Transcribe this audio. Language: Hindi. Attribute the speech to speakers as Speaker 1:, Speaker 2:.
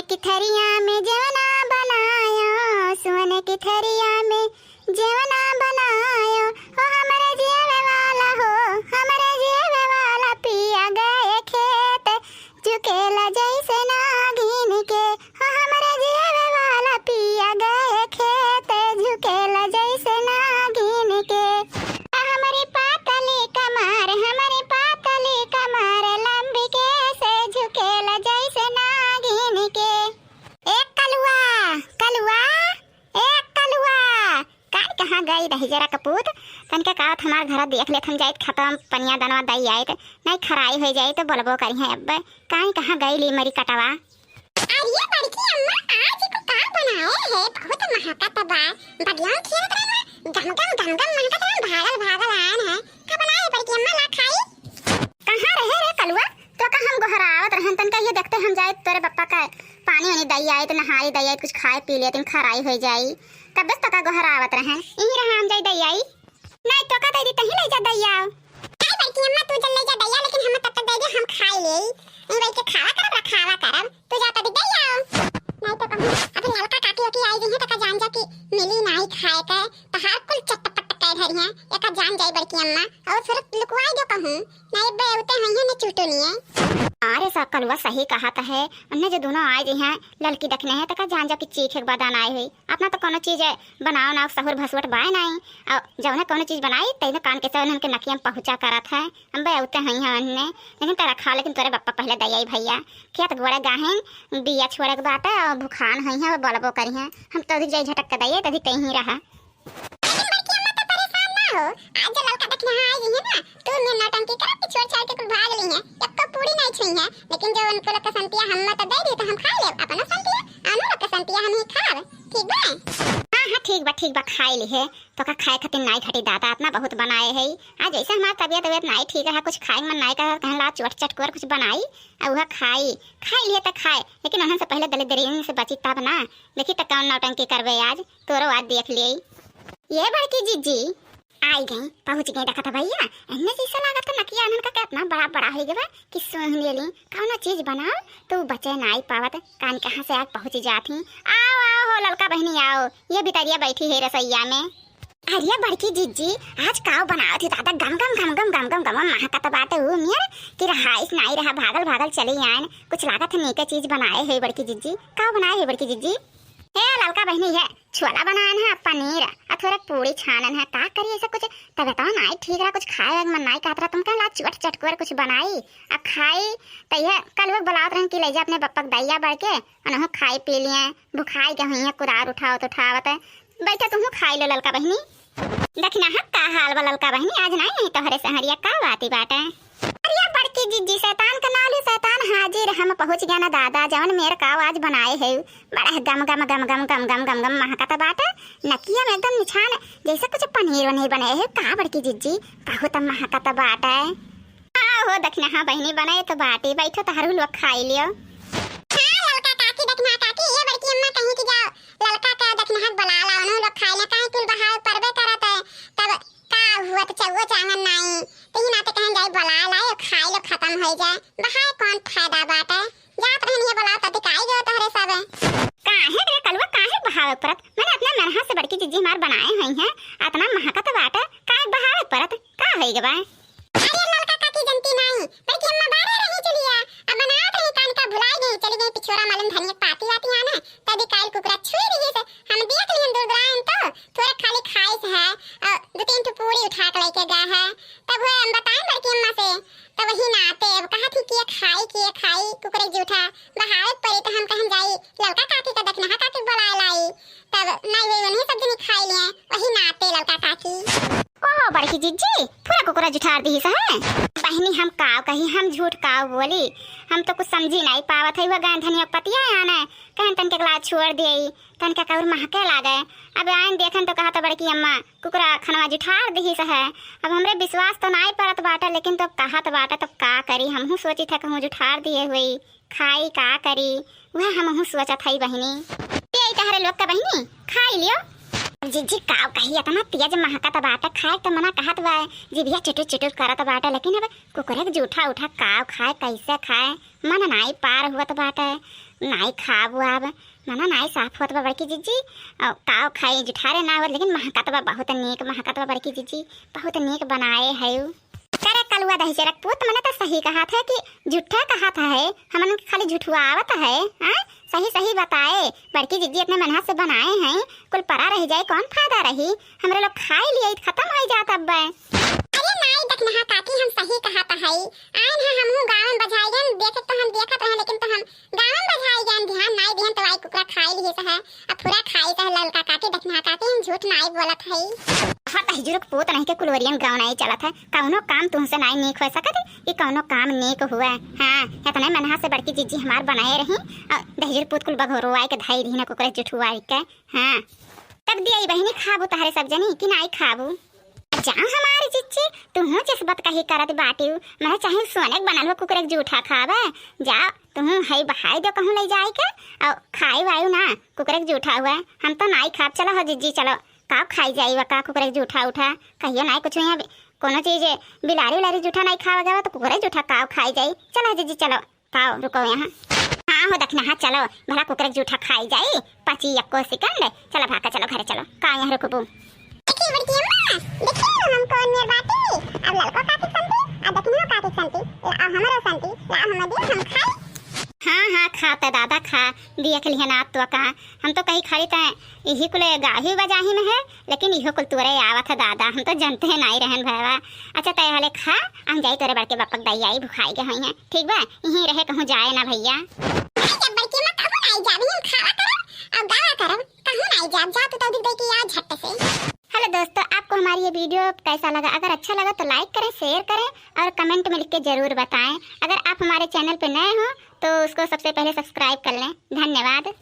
Speaker 1: की थरिया में जेवना बनायो, सोने की थरिया में जेवना बनायो। हो हमारे जेवे वाला हो, हमारे जेवे वाला पिया गए खेत, झुकेला जैसे नागिन के। हो हमारे जेवे वाला पिया गए खेत, झुकेला जैसे नागिन के। हमारी पातली कमर, हमारी पातली कमर, लंबी के से झुकेला जैसे नागिन के। एक कलुआ कलुआ, एक कलुआ कान कहाँ गई रही जरा कपूत। तनके कहत हमार घर देख लेत हम जाइत खत्म पनिया दनवा दई आइत, नहीं खराई हो जाई तो बोलबो करी है। अब कान कहाँ गई ली मरी कटवा।
Speaker 2: अरे बड़की अम्मा आज को का बनाए है, बहुत महकत बा। बढ़िया खेत रहा गम गम महकत रहा, भागल भागल आन है। का बनाए बड़की अम्मा ला खाई।
Speaker 1: कहाँ रहे रे कलुआ, तो का हम गोहरावत रहन तन का ये देखते हम जाए तोरे पप्पा का पानी वानी दई आए तो नहाई दई आए, कुछ खाए पी ले तुम खराई हो जाई। तब बस तो का गोहरावत रहन यही रहा हम जाई दई आई। नहीं तो का दई तही ले जा दई आओ।
Speaker 2: काय बड़की अम्मा तू जल ले जा दैया, लेकिन हम तब तक दे दे हम खाई ले। ई वही के खावा करब तू जा तब दे आओ। नहीं तो कहूं अभी ललका काटी ओटी आई जही तक जान जा कि मिली नहीं खाए के तो हर कुल चटपट कह धरी है। एका जान जाई बड़की अम्मा और फिर लुकवाई दो कहूं नहीं बे उते हइया ने चुटनी है।
Speaker 1: अरे सब कलुआ सही कहा था है, उन्हें जो दोनों आए जी हैं ललकी देखने हैं तक जान जा कि चीख एक बदान आई हुई। अपना तो कोनो चीज बनाओ ना सहुर भसुट बाय नहीं, और जब उन्हें कोनो चीज बनाई तैने कान के से उनके नकियम पहुंचा करत है। हम बे उते हई हैं उन्हें, लेकिन तेरा खा लेकिन तोरे बप्पा पहले दई आई भैया। खेत गोड़े गाहें बिया छोड़े के बात है और भुखान हई है और बोलबो करी हैं। हम तो अधिक जाई झटक के दई तभी कहीं रहा।
Speaker 2: आज जो ललका देखने आई है ना तू ने नौटंकी कर के छोड़ छाड़ के कुल भाग ली है। एक तो पूरी नहीं छई है, लेकिन जो उनको लोग संतिया हम तो दे दी तो हम खा ले अपना संतिया, आनो लोग संतिया हम ही खाब। ठीक बा?
Speaker 1: हां ठीक बा खाई ली है। तो का खाए खातिर नहीं घटी दादा अपना बहुत बनाए है। आज जैसे हमार तबियत नहीं ठीक है, कुछ खाए मन नहीं का कहला चट चट कर कुछ बनाई और वह खाई लिए तो खाए, लेकिन उन्हें से पहले दले दरियन से बची तब ना। देखी तो कौन नौटंकी करवे आज तोरो आज देख लिए। ये बड़की जीजी आई गई पहुंच गई देखा था भैया। इन्हें जैसा लगा था नकिया अनन का कितना बड़ा बड़ा हो गया कि सोहने ली कौन चीज बनाओ तो बचे नहीं पावत। कान कहाँ से आज पहुंच जाती। आओ आओ हो ललका बहनी आओ, ये बितरिया बैठी है रसोईया में। अरे बड़की जीजी आज काव बनाओ थी दादा, गम गम गम गम गम गम गम महका तो बात है मियर कि रहाइस नहीं रहा भागल भागल चली आन। कुछ लागत है नीके चीज बनाए है बड़की जीजी। काव बनाए है बड़की जीजी? हे ललका बहनी है छोला बनान है, पनीर और थोड़ा पूरी छानन है। का करिए ऐसा कुछ तब बताओ ना ठीक रहा, कुछ खाए मन नहीं कहत रहा। तुम कहला चट चट कर कुछ बनाई अब खाई तो ये कल वो बुलात रहे कि ले जा अपने बप्पा दैया बढ़ के अनहो खाई पी लिए बुखाई के हुई कुरार उठाओ तो उठावत बैठा तुम खाई लो ललका बहनी। देखना है का हाल बा ललका बहनी आज नहीं तोहरे सहरिया का बाती बाटे। अरे बड़की जीजी शैतान का नालू शैतान हाजिर हम पहुंच गया ना दादा। जवन मेरे का आज बनाए है बड़ा गम गम गम गम गम गम गम गम महकत बाटा नकिया में एकदम निछान जैसे कुछ पनीर वनीर बने है। का बड़की जीजी बहुत महकत बाटा हो देखना। हाँ बहनी बनाए तो बाटी बैठो तारू लोग खाई लियो।
Speaker 2: हां ललका काकी देखना काकी ये बड़की अम्मा कहीं की जाओ ललका का देखना हाथ बुला ला उन्हों लोग खाई ले काहे कुल बहाव परबे करत है। तब का हुआ तो चौगो चांगन नहीं तही ना तो कहन जाई बुला ला खाई लो खत्म हो जाए। बहाव कौन फायदा बात है, जात रहनी है बुला तब काई जो तोहरे सब
Speaker 1: काहे रे कलवा काहे बहाव परत। मैंने अपना मनहा से बड़की जीजी हमार बनाए हुई हैं इतना महकत बाटा काहे बहाव परत का होई गबा।
Speaker 2: अरे ललका काकी जनती नहीं बड़की अम्मा बारे रही चलिया अब बनात रही कान का भुलाई गई चली गई पिछोरा मालूम धनिया पाती वाती आना तभी काल कुकरा छुई रही से हम देख लियन दूरदरान तो थोड़ा खाली खाई से है और दो तीन तो पूरी उठा के लेके गया है। तब वो हम बताएं बड़की अम्मा से तब वही नाते अब कहा थी कि खाई कुकरे जूठा बहावत पड़ी तो हम कहन जाई ललका काकी का देखना है काकी बुला लाई तब नहीं वे उन्हीं सब दिन खाई लिए वही नाते ललका काकी।
Speaker 1: ओह बड़की जीजी पूरा कुकरा जुठार दी है बहनी। हम काव कही हम झूठ काव बोली, हम तो कुछ समझी नहीं पावत है। वो गाय धनिया पतिया आना कहन तन के ग्लास छोड़ दिए तन के कौर महके लागे। अब आइन देखन तो कहा तो बड़की अम्मा कुकरा खनवा जुठार दी है। अब हमरे विश्वास तो नहीं परत बाटा, लेकिन तो कहा तो बाटा तो का करी हमहू सोची था कहूँ जुठार दिए हुई खाई का करी वह हमहू सोचत है बहनी। तहरे लोग का बहनी खाई लियो। जीजी काव कही इतना तेज महकत बाटा खाए तो मना कहत बा जीभिया चुटुर चुटुर करत बाटा, लेकिन अब कुकरे के जूठा उठा काव खाए कैसे खाए मन नहीं पार हुआ तो बाटा। नाई खाबू अब माना नाई साफ होत बा बड़की जीजी और काव खाई जुठारे ना हो लेकिन महकत बा बहुत नीक महकत बा बड़की जीजी बहुत नीक बनाए है करे कलुआ दही चरक पुत मने तो सही कहा था कि झूठा कहा था है हमन खाली झूठुआवत है हां सही सही बताए बड़की जीजी अपने मनहा से बनाए हैं कुल परा रह जाए कौन फायदा रही हमरे लोग खाई लिए खत्म हो जात अब
Speaker 2: अरे नाई देखना काकी हम सही कहा था है आइन है हमहु गांव में बजाइगन देखे तो हम देखत रहे लेकिन तो हम गांव में बजाइगन ध्यान नाई दिहन तो आई कुकरा खाई लिए है अब पूरा खाई तो ललका काकी देखना काकी हम झूठ नाई बोलत है
Speaker 1: हाँ तहजुरुक पोत नहीं के कुलवरियन गाँव नहीं चलत है कौनो काम तुमसे नहीं नीक हो सकत कि कौनो काम नीक हुआ हाँ इतना मनहा से बड़की जीजी हमार बनाए रही दहजुर पोत कुल बघोरो आए के धाई रही ना कुकरे जुठुआ के हाँ तब दिया बहनी खाबू तहरे सब जनी कि नहीं खाबू जाओ हमारी जीजी तुम जज्बत कही करत बाटी मैं चाहे सोने बनल हो कुकरे जूठा खावे जाओ तुम हई बहाई दो कहूँ ले जाए के और खाई वायु ना कुकरे जूठा हुआ हम तो नहीं खाब चलो हो जीजी चलो का खाई जाई का कुकरे जूठा उठा कहियो नहीं कुछ यहाँ कोनो चीज बिलारी उलारी जूठा नहीं खावा गया तो कुकरे जूठा काव खाई जाई चलो जीजी चलो काव रुको यहाँ हाँ हो देखना हाँ चलो भला कुकरे जूठा खाई जाई 25 सेकंड चलो भागा चलो घरे चलो का यहाँ रुकबू
Speaker 2: देखी बड़की अम्मा देखी हम कौन मेर बाटी अब ललका काकी संती अब देखना काकी संती ला हमरो संती ला हम दे हम खाई
Speaker 1: हाँ खाता दादा खा दिया के लिए ना तो कहा हम तो कहीं खाली ता यही कुल गाही बजाही में है लेकिन इहो कुल तुरे आवा था दादा हम तो जानते हैं नहीं रहन भैया अच्छा तय हले खा हम जाई तोरे बड़के बापक दई आई भुखाई के हई है ठीक बा यहीं रहे कहूँ जाए ना भैया
Speaker 2: जब बड़की मत कहूँ नहीं जाबी हम खावा करो और गावा करो कहूँ नहीं जाब जा तो दिख दे कि यार झट से
Speaker 1: हेलो दोस्तों आपको हमारी ये वीडियो कैसा लगा अगर अच्छा लगा तो लाइक करें शेयर करें और कमेंट में लिख के जरूर बताएं अगर आप हमारे चैनल पे नए हो तो उसको सबसे पहले सब्सक्राइब कर लें धन्यवाद।